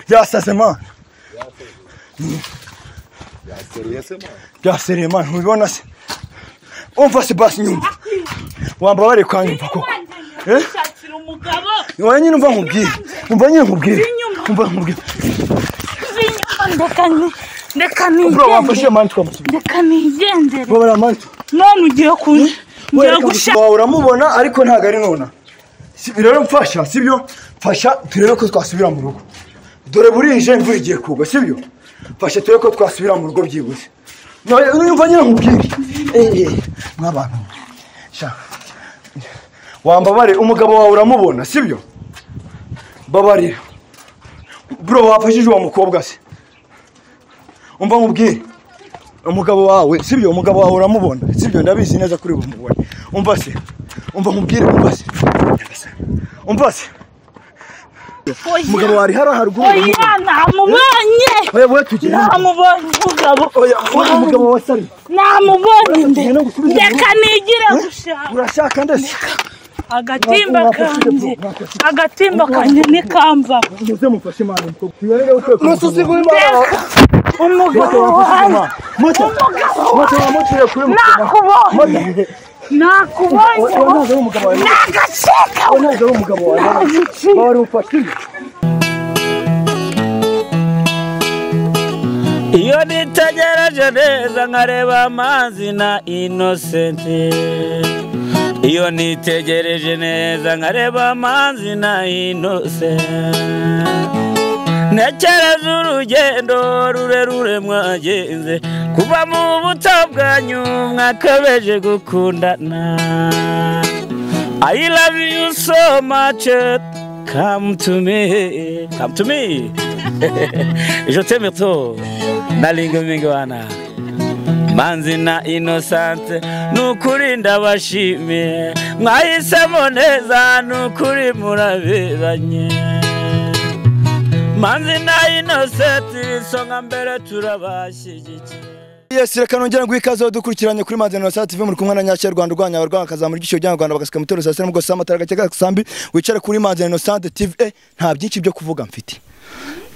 byasaze man byaseriye man ubibona se umva se basi nyumva wambabare kwanyumva koko shakira umugabo wowe nyine umva nkubwire umva nkubwire ndeka nigendere bro wamfashe man twamusubiza ndeka nigendere bora man none ugiye gushaka uramubona ariko ntago ari nona rero mfasha sibyo fasha turebe ko twasubira mu rugo dore burije imvura igiye kugwa sibyo fasha turebe ko twasubira mu rugo byibuze nyumva nyine nkubwire nk'abantu sha wambabare umugabo wawe uramubona sibyo babarira bro wafashije uwo mukobwa se umva nkubwire umugabo wawe sibyo umugabo wawe uramubona sibyo ndabizi neza kuri bumubone umva se umva nkubwire umva se umugabo wari haruguru oya namubonye oya tugire namubonye umugabo wasari namubonye ndeka nigire gushaka urashaka ndetse agatimba kanje nikamba muze mufashe mwana umukobwa umugabo nakubonye nagaceka iyo nitegereje neza nkareba amazi na Innocent iyo nitegereje neza nkareba amazi na Innocent ntekereza urugendo rurerure mwagenze kuva mu buto bwanyu mwakabeje gukundana I love you so much come to me je t'aime trop nalinga mingi wana manzi na Innocent nukuri ndabashimiye mwahisemo neza nukuri muraberanye manzi na Innocent songa mbere turabashyigikiye. Yes, reka nongera gwikazo dukurikiranye kuri Manzi na Innocent TV muri kumwe na Nyacyo Rwanda urwanya abarwanya kazamura igisho cy'u Rwanda bagasika mutoro sasa n'ubwo samatara gake gasambi wicare kuri Manzi na Innocent TV nta byinshi byo kuvuga mfite.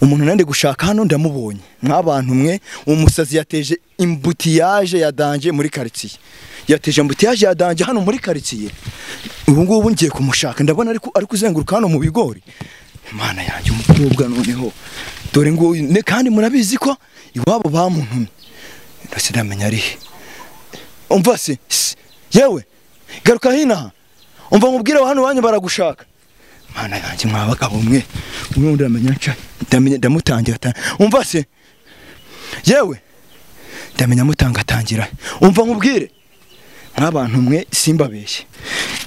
Umuntu nande gushaka hano ndamubonye nk'abantu mwe umusazi yateje imbutiyaje ya danje muri quartier yateje imbutiyaje ya danje hano muri quartier ubu ngubu ngiye kumushaka ndabona ari kuzenguruka hano mu bigori Imana yanjye umukobwa noneho dore ngo ne kandi murabizi ko iwabo bamuntumye ndase ndamenya ari umva se yewe garuka hina umva nkubwire hano wanyu baragushaka Mana yanjye mwabagabo mwe umwe ndamenya nca ndamutangira umva se yewe ndamenya mutangatangira umva nkubwire nk'abantu mwe simbabeshye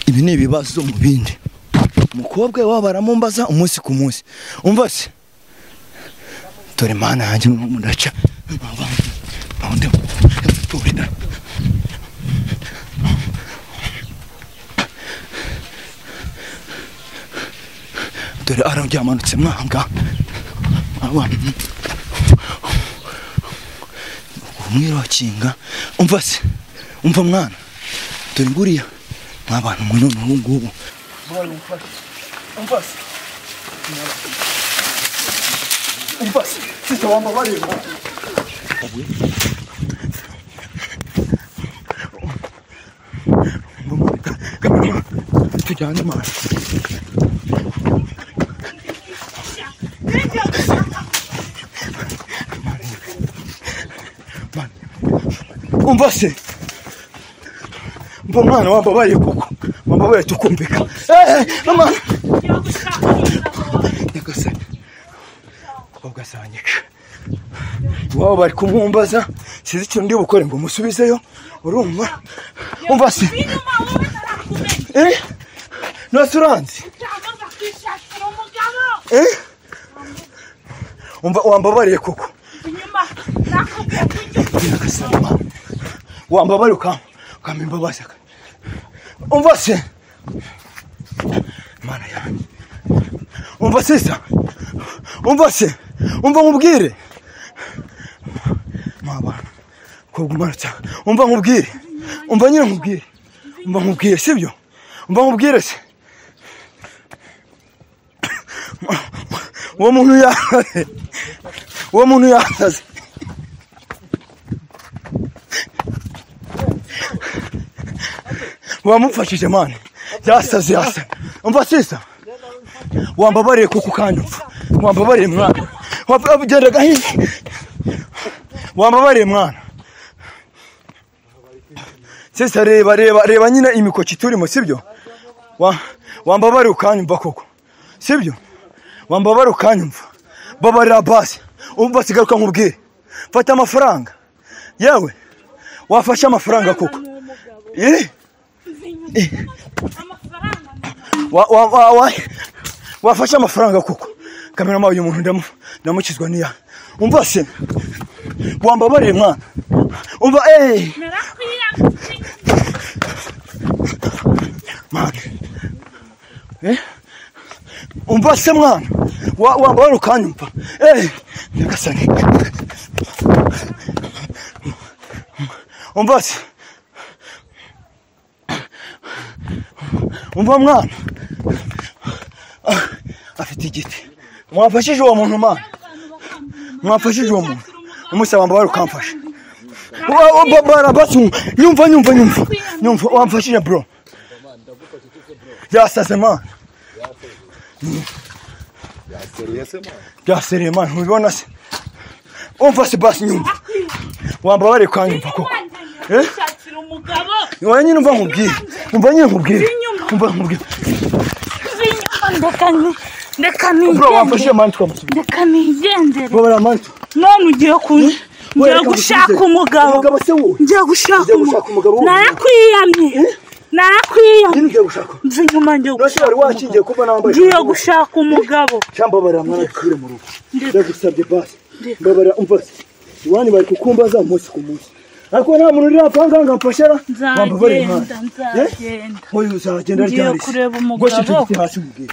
ibi ni ibibazo mu bindi umukobwa wabo aramumbaza umunsi ku munsi umva se dore Mana yanjye ndaca dore aranjyamanutse mwanga abantu umwirokinga umva se umva mwana dore nguriya nk'abantu mwe none ubu ngubu umva se sisa wambabarira tujyane mwana umva se umva mwana wambabaye koko wambabaye tukumvika mama yakase kobwa sanyika wabo bari kumumbaza sizi cyo ndi bukore ngo musubizeyo urumva umva se nasuranzi umva wambabariye koko wambabariye ukamimbabaza umva se Mana yanjye umva sisa umva se umva nkubwire mabana kobwa marcha umva nkubwire umva nyine nkubwire umva nkubwire sibyo umva nkubwire se uwo muntu yasaze wamufashije mani yasaze umva sisa wambabariye kuko ukanyumva wambabariye mwana wagendaga hirya wambabariye mwana sisa reba nyine imikoki turimo sibyo wambabariye ukanyumva koko sibyo wambabariye ukanyumva babarira basi umva sigaruka nkubwire fata amafaranga yewe wafashe amafaranga koko wafashe amafaranga koko kamera uyu muntu ndamukizwa niya umva se wambabariye mwana umva mwana umva se mwana wambabariye ukanyumva nyagasani umva se umva mwana afite igiti mwafashije uwo muntu mwana mwafashije uwo muntu umusaba wambabariye ukamfasha basi nyumva wamfashije bro yasaze mwana yasereye mwana ntubibona se umva se basi nyumva wambabariye ukanyumva koko wowe nyine umva nkubwire Ndeka nigendere none ugiye gushaka umugabo narakwiyamye mva inyuma ngiye gushaka umugabo cyambabarira mwana twire mu rugo ndagusabye basi mbabarira umva se iwani bari kukumbaza umunsi ku munsi ariko nta muntu uri apanga ngamfashara nzagenda oyo uzagenda ryari kureba umugabo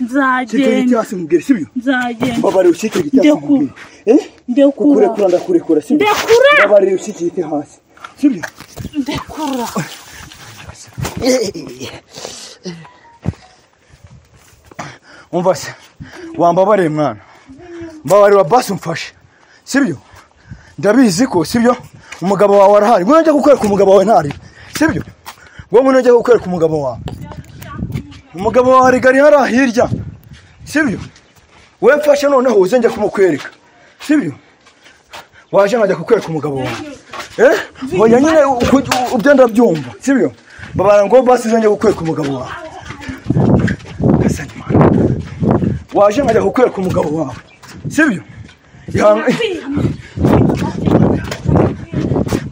nzagenda sibyo mbabarira ushike igiti hasi ndekura ndakurekura sibyo mbabarira ushike igiti hasi sibyo ndekura umva se wambabariye mwana mbabarira basi umfashe sibyo ndabizi ko sibyo umugabo wawe arahari ngo njye kukwereka umugabo wawe ntari sibyo ngo njye kukwereka umugabo wawe ari gari hara hirya sibyo we mfashe noneho uze njye kumukwereka sibyo waje nkajya kukwereka umugabo wawe oya nyine ugenda byumva sibyo babara ngo basi uze njye kukwereka umugabo wawe waje nkajya kukwereka umugabo wawe sibyo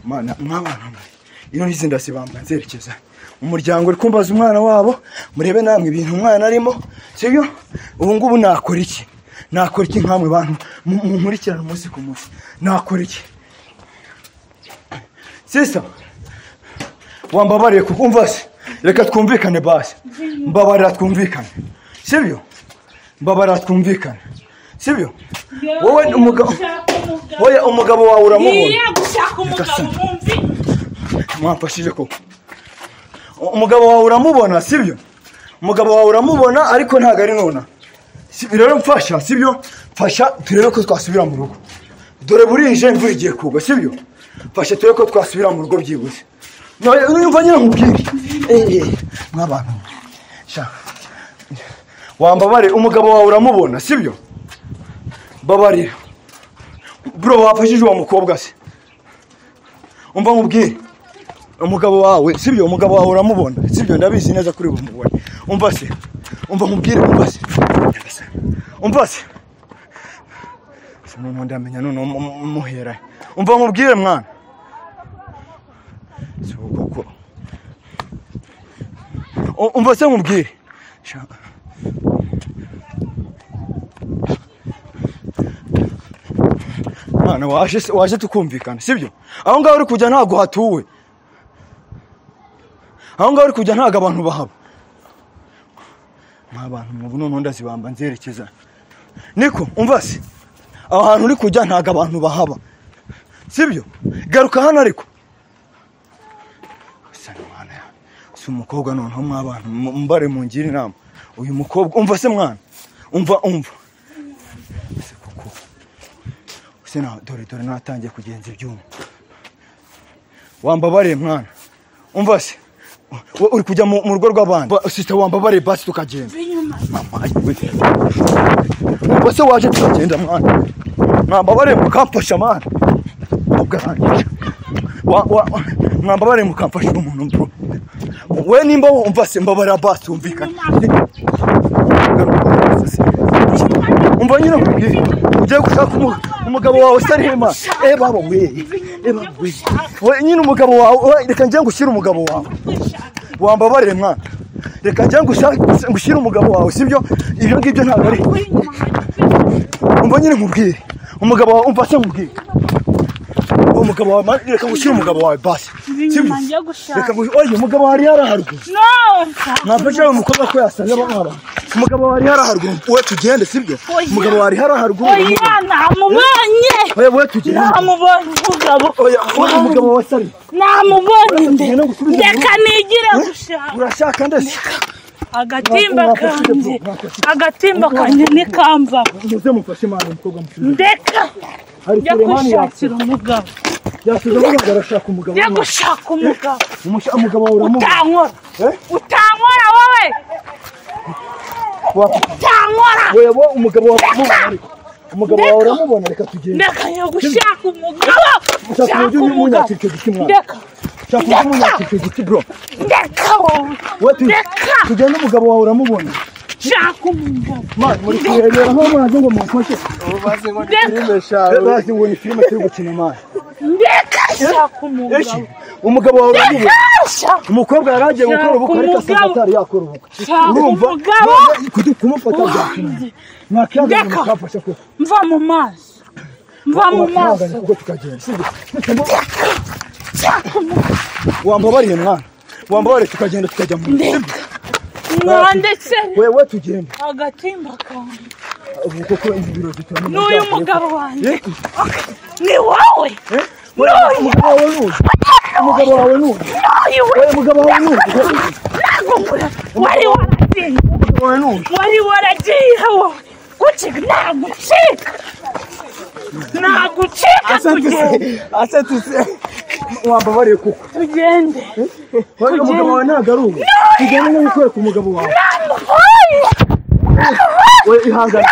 mana mwabana ino nizindi sibamba nzerekeza umuryango uri kumbaza umwana wabo murebe namwe ibintu umwana arimo sibyo ubu ngubu nakora iki nkamwe bantu munkurikirana umunsi ku munsi nakora iki sisa wambabariye kukumva se reka twumvikane basi mbabarira twumvikane sibyo wowe umugabo wawe uramubona mwafashije koko umugabo wawe uramubona sibyo umugabo wawe uramubona ariko ntago ari nona rero mfasha sibyo mfasha turebe ko twasubira mu rugo dore burije imvura igiye kugwa sibyo mfasha turebe ko twasubira mu rugo byibuze numva nyine nkubwire mw'abantu wambabare umugabo wawe uramubona sibyo babarira bro wafashije uwo mukobwa se umva nkubwire umugabo wawe sibyo umugabo wawe uramubona sibyo ndabizi neza kuri bumubone umva se umva nkubwire umva se none ndamenya none muhera umva nkubwire mwana soko umva se nkubwire mwana waje tukumvikana sibyo aho ngaho uri kujya ntago hatuwe aho ngaho uri kujya ntago abantu bahaba nk'abantu mu buno ndazibamba nzerekeza niko umva se aho hantu uri kujya ntago abantu bahaba sibyo garuka hano ariko si umukobwa noneho mw'abantu mbare mungire inama uyu mukobwa umva se mwana umva ese kuko ese na dore natangiye kugenza ibyuma. Wambabare mwana, umva se uri kujya mu rugo rw'abandi. Sister wambabare basi tukagenda. Mama umva se waje tukagenda mwana. Mwambabare mukamfasha mwana. Ubwanjye mwambabare mukamfasha umuntu bro. We nimba umva se mbabara basi umvikana. Umva nyine ugiye gushaka umugabo wawe Sarihema. Baba we. We nyine umugabo wawe reka ngiye gushyira umugabo wawe. Wambabarire mwana. Reka ngiye gushyira umugabo wawe sibyo? Ibyo ngibyo ntabwo ari. Umva nyine nkubwire. Umugabo wawe umva se nkubwire. Umugabo wawe reka gushyira umugabo wawe basi. Sibyo? Reka oye umugabo wari yaraharwa. Nafashe umukobwa ko yasaga baba. Umugabo wari yaraharwa. We tugende sibyo? Umugabo wari yaraharwa. Oya namubonye. We tugende. Namubonye umugabo. Oya umugabo wasari. Namubonye. Reka nigire gushaka. Urashaka ndese. Agatimba kanje nikamva. Muze mufashe imana umukobwa mufite. Ndeka. Njya gushakira umugabo. Yasize ngo arashaka umugabo. Njya gushaka umugabo. Umugabo wawe uramubona. Utankora wowe. Utankora. Wewe umugabo wawe uramubona ariko. Umugabo wawe uramubona reka tugende. Ndeka njya gushaka umugabo. Ushaka uburyo umunyakirike giti mwana. Ndeka. Ushaka umunyakirike giti bro. Ndeka wowe. Tugende umugabo wawe uramubona. Shaka umugabo. Mwana muri kurebera aho mwaje ngo mufashe. Bazi ngo ni filime shawe. Bazi ngo ni filime turi gukina mwana. Ndeka shaka umugabo. Umugabo wawe uramubona. Umukobwa yaragiye gukora ubukwe ariko asatari yakora ubukwe. Urumva? Kumufata byakina. Mwakaga mukafasha ko. Mva mu mazi. Mva mu mazi. Ubwo tukagenda. Wambabariye mwana. Wambabare tukagenda tukajya mu Ndeka. Mwandetse. Wewe tugende. Agatimba kanje. Ubwo ko ibiro bitanu. N'uyu mugabo wanjye. Ni wowe. Umugabo wawe n'uyu. Umugabo wawe n'uyu. Wewe umugabo wawe n'uyu. Wari waragiye. Wawe n'uyu. Wari waragiye wowe. Kuki nagucika. Asante se. Wambabariye kuko. Tugende. Wewe umugabo wawe ntabwo ari ubu. Tugende no gukora ku mugabo wawe. We ihangane.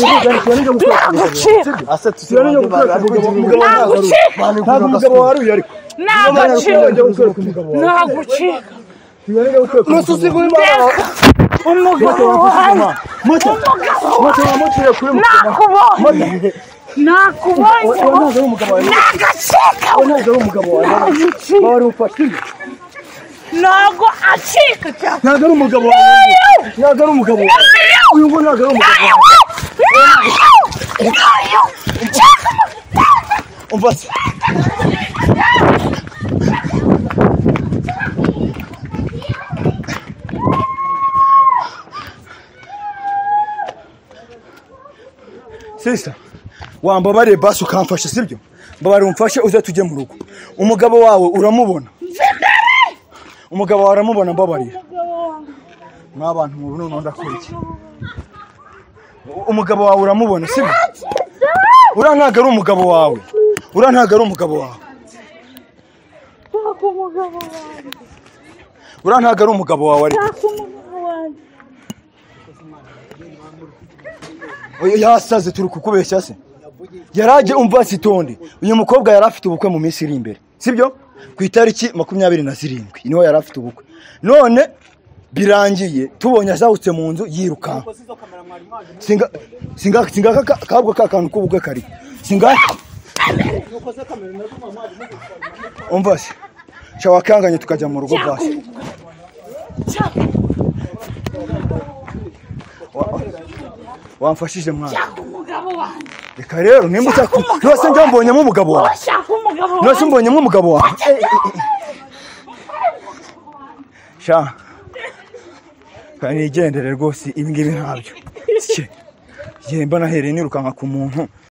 Ihangane no gukora ku mugabo wawe. Asante se. No gukora ku mugabo wawe. Ntabwo umugabo wawe ari ariko. Nagucika. Nususigo imana. Umugabo wawe. Nakubonye. Nagacika. Ntago acika cyane. Ntago ari umugabo wawe. Ntago ari umugabo wawe. Uyu ngo ntago ari umugabo wawe. Umva se. Sister, wambabariye basi ukamfasha sibyo? Mbabare umfashe uze tujye mu rugo. Umugabo wawe uramubona? Umugabo wawe uramubona mbabariye? Mwabantu mu buno ndakora iki? Umugabo wawe uramubona sibyo? Ura ntago ari umugabo wawe. Ura ntago ari umugabo wawe. Ura ntago ari umugabo wawe ariko. Oya yasaze turi kukubeshya se. Yaraje umva sitonde. Uyu mukobwa yari afite ubukwe mu minsi iri imbere. Sibyo? Ku itariki 27 niho yari afite ubukwe. None birangiye tubonye azahutse mu nzu yiruka. Singa kabwo kakantu k'ubukwe kari. Singa umva se. Shawakanganye tukajya mu rugo basi. Wamfashije mwana. Reka rero nimba utaka nose njya mbonyemo umugabo wawe. Nose mbonyemo umugabo wawe. Sha. Kandi igendere rwose ibi ngibi ntabyo. Ye mbona hereye nirukanka ku muntu.